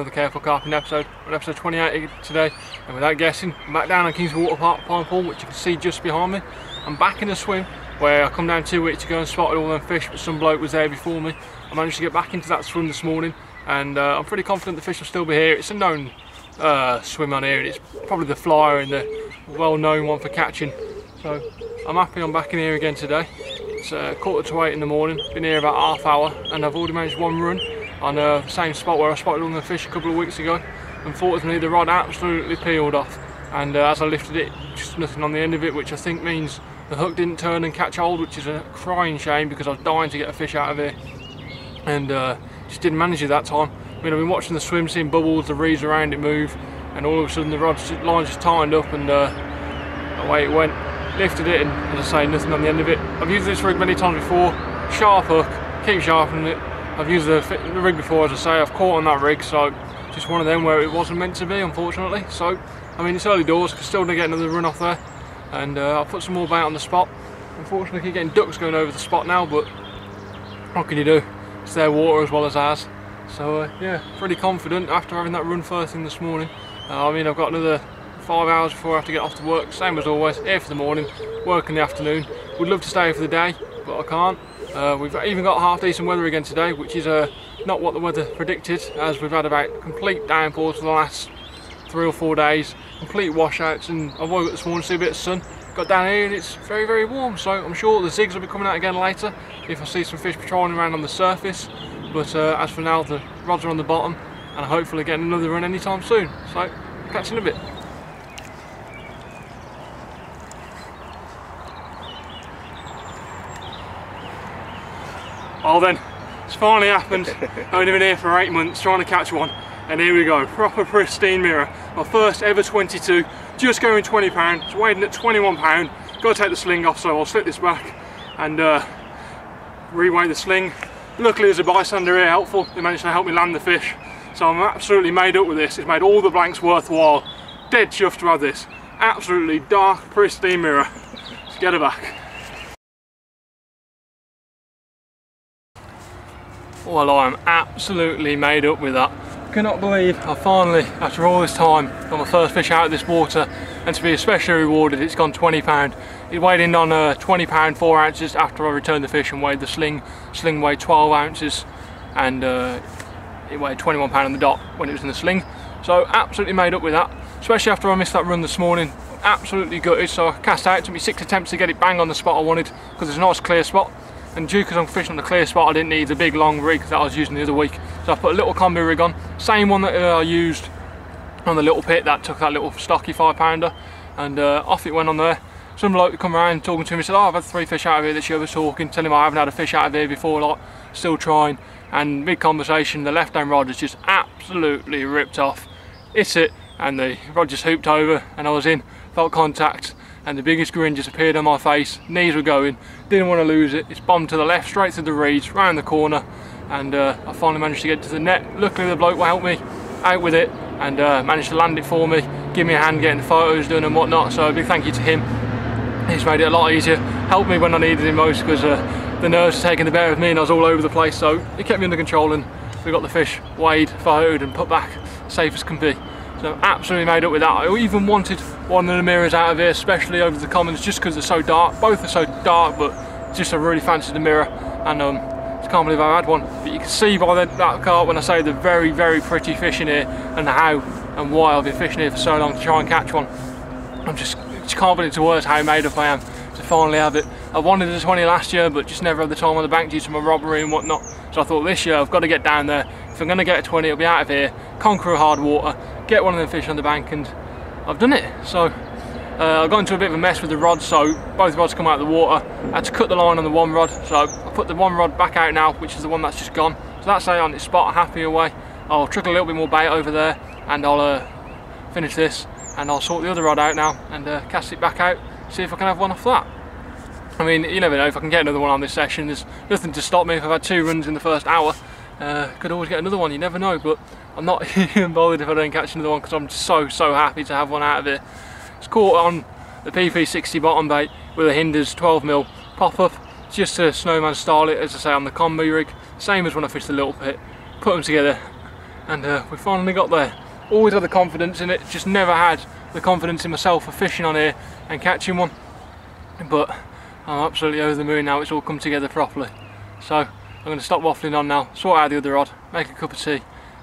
another Careful Carping episode. On episode 28 today, and without guessing, I'm back down on Kingsbury Water Park pine pool, which you can see just behind me. I'm back in a swim where I come down 2 weeks ago and spotted all them fish, but some bloke was there before me. I managed to get back into that swim this morning, and I'm pretty confident the fish will still be here. It's a known swim on here, and it's probably the flyer and the well-known one for catching. So I'm happy I'm back in here again today. It's 7:45 in the morning, been here about half hour, and I've already managed one run on the same spot where I spotted all the fish a couple of weeks ago. Unfortunately, the rod absolutely peeled off, and as I lifted it, just nothing on the end of it, which I think means the hook didn't turn and catch hold, which is a crying shame because I was dying to get a fish out of here, and just didn't manage it that time. I mean, I've been watching the swim, seeing bubbles, the reeds around it move, and all of a sudden the line just tightened up, and away it went. Lifted it, and as I say, nothing on the end of it. I've used this rig many times before, sharp hook, keep sharpening it. I've used the rig before, as I say, I've caught on that rig, so just one of them where it wasn't meant to be, unfortunately. So, I mean, it's early doors, I can still get another run off there, and I'll put some more bait on the spot. Unfortunately, I keep getting ducks going over the spot now, but what can you do? It's their water as well as ours. So, yeah, pretty confident after having that run first thing this morning. I mean, I've got another 5 hours before I have to get off to work, same as always, here for the morning, work in the afternoon. Would love to stay for the day, but I can't. We've even got half decent weather again today, which is not what the weather predicted, as we've had about complete downpours for the last 3 or 4 days, complete washouts, and I woke up this morning to see a bit of sun. Got down here and it's very, very warm, so I'm sure the zigs will be coming out again later if I see some fish patrolling around on the surface. But as for now, the rods are on the bottom, and hopefully getting another run anytime soon. So, catch you in a bit. Well then, it's finally happened. I've only been here for 8 months trying to catch one, and here we go, proper pristine mirror. My first ever 22, just going £20, it's weighing at £21. Got to take the sling off, so I'll slip this back and re-weigh the sling. Luckily there's a bystander here helpful, they managed to help me land the fish. So I'm absolutely made up with this, it's made all the blanks worthwhile. Dead chuffed to have this. Absolutely dark, pristine mirror. Let's get her back. Well, I'm absolutely made up with that. I cannot believe I finally, after all this time, got my first fish out of this water, and to be especially rewarded, it's gone £20. It weighed in on £20 4 ounces after I returned the fish and weighed the sling. Sling weighed 12 ounces, and it weighed £21 on the dot when it was in the sling. So absolutely made up with that, especially after I missed that run this morning. Absolutely gutted, so I cast out. It took me 6 attempts to get it bang on the spot I wanted, because it's a nice clear spot. And due because I'm fishing on the clear spot, I didn't need the big long rig that I was using the other week. So I put a little combi rig on, same one that I used on the little pit that took that little stocky 5-pounder, and off it went on there. Some bloke come around talking to me, said, "Oh, I've had 3 fish out of here." This year I was talking, telling him I haven't had a fish out of here before, like, still trying. And mid-conversation, the left-hand rod is just absolutely ripped off. Hit it, and the rod just hooped over, and I was in, felt contact, and the biggest grin just appeared on my face. Knees were going, didn't want to lose it. It's bombed to the left, straight through the reeds, round the corner, and I finally managed to get to the net. Luckily the bloke will help me out with it, and managed to land it for me, give me a hand getting the photos done and whatnot, so a big thank you to him. He's made it a lot easier, helped me when I needed him most, because the nerves were taking the bear of me and I was all over the place, so he kept me under control, and we got the fish weighed, photoed and put back safe as can be. So absolutely made up with that. I even wanted one of the mirrors out of here, especially over the commons, just because they're so dark. Both are so dark, but just I really fancied the mirror, and I can't believe I had one. But you can see by that carp when I say they're very, very pretty fish in here, and how and why I've been fishing here for so long to try and catch one. I'm just can't put it to words how made up I am to finally have it. I wanted a 20 last year, but just never had the time on the bank due to my robbery and whatnot. So I thought this year I've got to get down there. If I'm going to get a 20, it'll be out of here, conquer a hard water, get one of them fish on the bank, and I've done it. So I got into a bit of a mess with the rods, so both rods come out of the water. I had to cut the line on the one rod, so I put the one rod back out now, which is the one that's just gone. So that's on its spot, happy away. I'll trickle a little bit more bait over there, and I'll finish this, and I'll sort the other rod out now and cast it back out, see if I can have one off that. I mean, you never know if I can get another one on this session. There's nothing to stop me if I've had 2 runs in the first hour. Could always get another one, you never know, but I'm not even bothered if I don't catch another one, because I'm just so happy to have one out of it. It's caught on the PP60 bottom bait with a Hinders 12mm pop-up, just a snowman style it, as I say, on the combi rig, same as when I fished the little pit. Put them together, and we finally got there. Always had the confidence in it, just never had the confidence in myself for fishing on here and catching one, but I'm absolutely over the moon now. It's all come together properly. So I'm going to stop waffling on now, sort out the other rod, make a cup of tea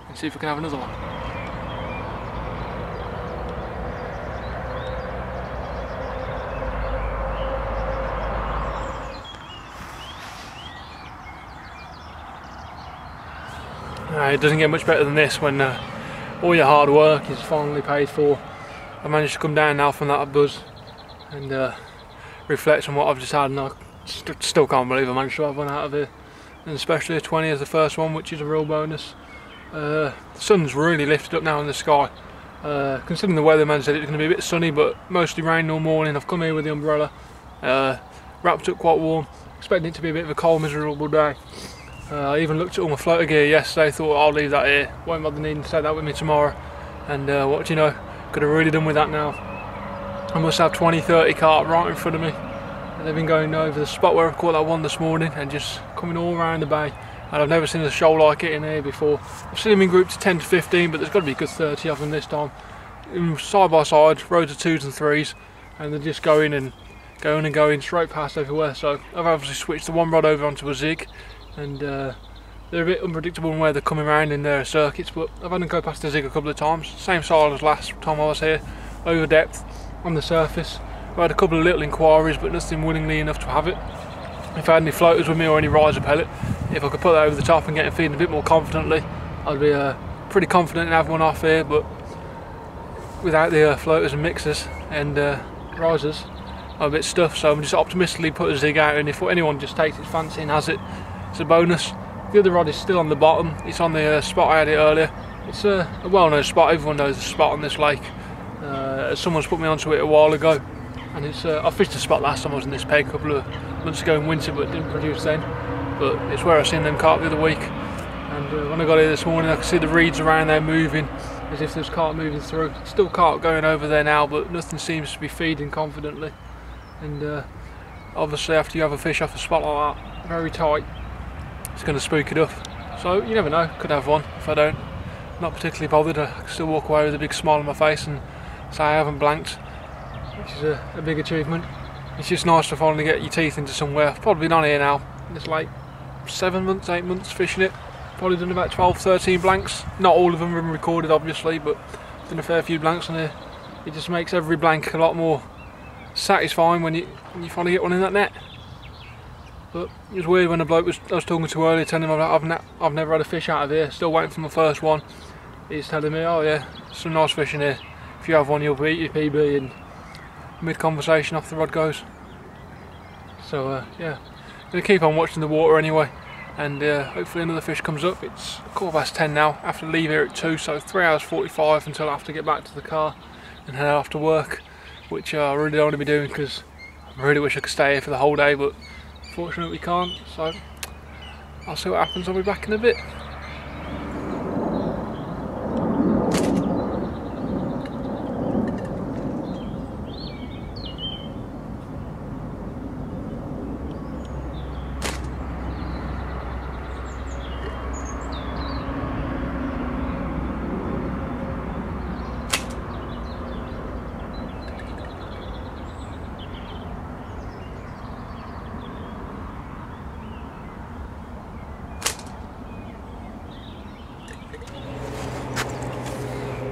and see if we can have another one. It doesn't get much better than this when all your hard work is finally paid for. I managed to come down now from that buzz and reflect on what I've just had, and I still can't believe I managed to have one out of here, and especially a 20 as the first one, which is a real bonus. The sun's really lifted up now in the sky. Considering the weatherman said it's going to be a bit sunny but mostly rain all morning, I've come here with the umbrella, wrapped up quite warm, expecting it to be a bit of a cold, miserable day. I even looked at all my floater gear yesterday, thought I'll leave that here, won't bother needing to take that with me tomorrow, and what do you know, could have really done with that now. I must have 20-30 carp right in front of me, and they've been going over the spot where I caught that one this morning and just coming all around the bay, and I've never seen a shoal like it in here before. I've seen them in groups of 10 to 15, but there's got to be a good 30 of them this time, side by side, rows of 2s and 3s, and they're just going and going straight past everywhere. So I've obviously switched the one rod over onto a zig, and they're a bit unpredictable in where they're coming around in their circuits, but I've had them go past the zig a couple of times, same style as last time I was here, over depth on the surface. I've had a couple of little inquiries, but nothing willingly enough to have it. If I had any floaters with me or any riser pellet, if I could put that over the top and get it feeding a bit more confidently, I'd be pretty confident in having one off here, but without the floaters and mixers and risers, I'm a bit stuffed, so I'm just optimistically put a zig out, and if anyone just takes its fancy and has it, it's a bonus. The other rod is still on the bottom, it's on the spot I had it earlier. It's a well-known spot, everyone knows the spot on this lake. Someone's put me onto it a while ago, and it's I fished the spot last time I was in this peg a couple of months ago in winter, but didn't produce then. But it's where I seen them carp the other week, and when I got here this morning I could see the reeds around there moving as if there's carp moving through. Still carp going over there now, but nothing seems to be feeding confidently, and obviously after you have a fish off a spot like that, very tight, it's going to spook it up. So you never know, could have one. If I don't, not particularly bothered, I can still walk away with a big smile on my face and say I haven't blanked, which is a big achievement. It's just nice to finally get your teeth into somewhere. I've probably been on here now, it's like 7 months, 8 months fishing it. Probably done about 12, 13 blanks. Not all of them have been recorded obviously, but I've done a fair few blanks on here. It just makes every blank a lot more satisfying when you finally get one in that net. But it was weird when the bloke I was talking to earlier, telling him I've never had a fish out of here, still waiting for my first one. He's telling me, oh yeah, some nice fish in here. If you have one, you'll beat your PB, and mid-conversation off the rod goes. So yeah, gonna keep on watching the water anyway, and hopefully another fish comes up. It's 10:15 now, I have to leave here at 2, so 3 hours 45 until I have to get back to the car and head off to work, which I really don't want to be doing because I really wish I could stay here for the whole day, but unfortunately we can't, so I'll see what happens. I'll be back in a bit.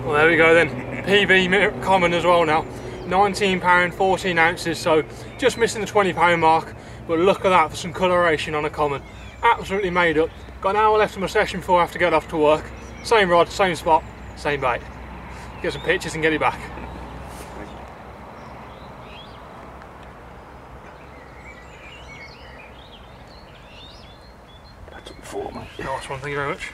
Well, there we go then, PB common as well now, £19, 14 ounces, so just missing the £20 mark, but look at that for some coloration on a common. Absolutely made up. Got an hour left of my session before I have to get off to work. Same rod, same spot, same bait. Get some pictures and get it back. That's up before, mate. Nice one, thank you very much.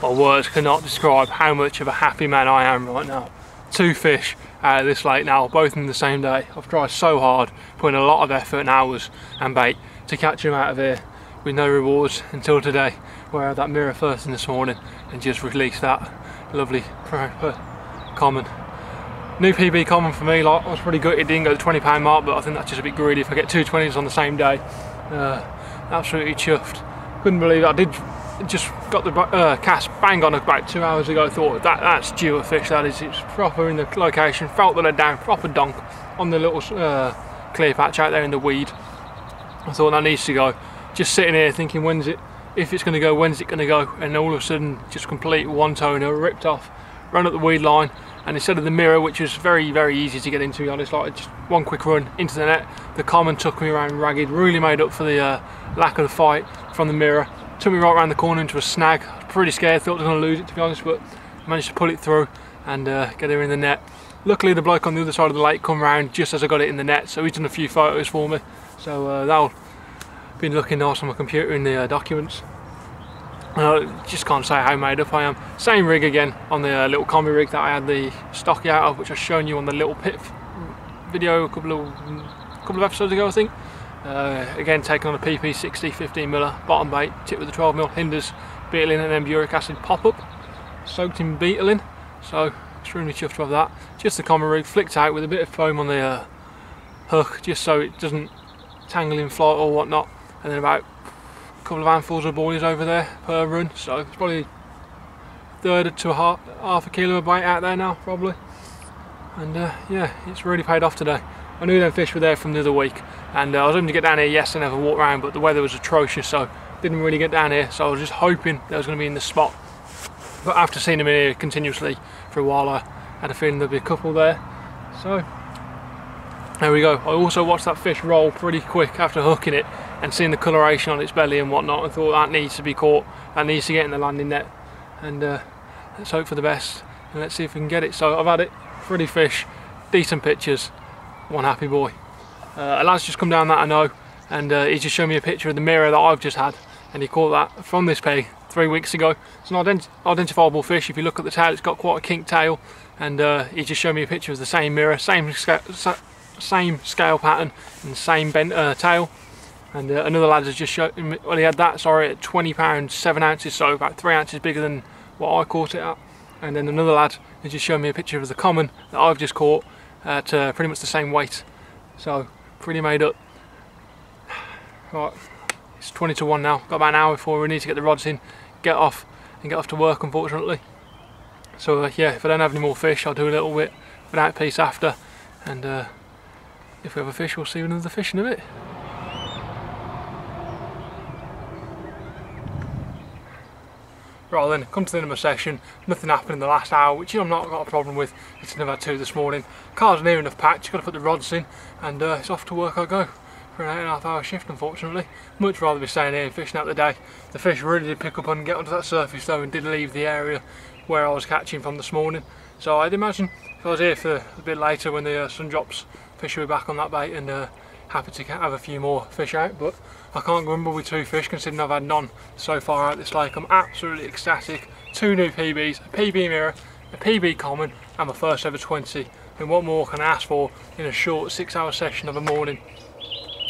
My words cannot describe how much of a happy man I am right now. 2 fish out of this lake now, both in the same day. I've tried so hard, putting a lot of effort and hours and bait to catch them out of here with no rewards until today, where I had that mirror first thing this morning and just released that lovely common. New PB common for me. Like, I was pretty good, it didn't go the £20 mark, but I think that's just a bit greedy if I get 2 20s on the same day. Absolutely chuffed. couldn't believe it. I did just got the cast bang on about 2 hours ago. Thought that's due a fish, that is. It's proper in the location, felt the lead down, proper donk on the little clear patch out there in the weed. I thought that needs to go. Just sitting here thinking, if it's going to go, when's it going to go? And all of a sudden, just complete one toner, ripped off, ran up the weed line, and instead of the mirror, which was very, very easy to get into, to be honest, like just one quick run into the net, the common took me around ragged, really made up for the lack of the fight from the mirror. Took me right around the corner into a snag. I was pretty scared, thought I was going to lose it, to be honest, but I managed to pull it through and get her in the net. Luckily, the bloke on the other side of the lake come round just as I got it in the net, so he's done a few photos for me. So that'll be looking nice on my computer in the documents. Just can't say how made up I am. Same rig again on the little combi rig that I had the stocky out of, which I've shown you on the little pit video a couple of episodes ago, I think. Again, taken on a PP60 15mm bottom bait, tipped with a 12mm hinders, beetling and emburic acid pop up, soaked in beetling. So extremely chuffed with that. Just the combi rig flicked out with a bit of foam on the hook, just so it doesn't tangle in flight or whatnot, and then about a couple of handfuls of boilies over there per run, so it's probably third to half a kilo of bait out there now probably. And yeah, it's really paid off today. I knew them fish were there from the other week, and I was hoping to get down here yesterday and have a walk around, but the weather was atrocious, so didn't really get down here. So I was just hoping they was going to be in the spot, but after seeing them in here continuously for a while, I had a feeling there'd be a couple there. So there we go. I also watched that fish roll pretty quick after hooking it and seeing the coloration on its belly and whatnot, and thought that needs to be caught, that needs to get in the landing net, and let's hope for the best and let's see if we can get it. So I've had it, pretty fish, decent pictures, one happy boy. A lad's just come down that I know, and he just showed me a picture of the mirror that I've just had, and he caught that from this peg 3 weeks ago. It's an identifiable fish. If you look at the tail, it's got quite a kinked tail, and he just showed me a picture of the same mirror, same scale pattern and same bent tail. And another lad has just showed me, well, he had that, sorry, at 20 pounds 7 ounces, so about 3 ounces bigger than what I caught it at. And then another lad has just shown me a picture of the common that I've just caught at pretty much the same weight, so pretty made up. Right, it's 20 to 1 now, got about an hour before we need to get the rods in, get off to work, unfortunately. So yeah, if I don't have any more fish, I'll do a little bit without piece after, and if we have a fish, we'll see another fish in a bit. Right then, come to the end of my session. Nothing happened in the last hour, which I've not got a problem with. It's another 2 this morning. Car's near enough packed, got to put the rods in, and it's off to work I go for an 8.5 hour shift, unfortunately. Much rather be staying here and fishing out the day. The fish really did pick up and get onto that surface though, and did leave the area where I was catching from this morning. So I'd imagine if I was here for a bit later when the sun drops, fish will be back on that bait, and happy to have a few more fish out, but I can't grumble with 2 fish considering I've had none so far out this lake. I'm absolutely ecstatic. 2 new PBs, a PB mirror, a PB common, and my first ever 20. And what more can I ask for in a short 6 hour session of a morning?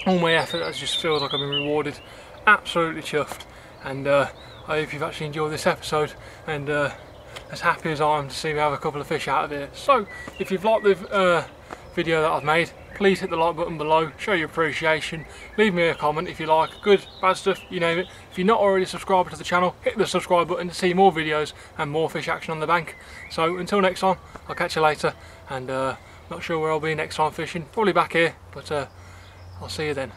All my effort just feels like I've been rewarded. Absolutely chuffed, and I hope you've actually enjoyed this episode, and as happy as I am to see me have a couple of fish out of here. So if you've liked the video that I've made, please hit the like button below, show your appreciation, leave me a comment if you like, good, bad stuff, you name it. If you're not already subscribed to the channel, hit the subscribe button to see more videos and more fish action on the bank. So until next time, I'll catch you later, and not sure where I'll be next time fishing, probably back here, but I'll see you then.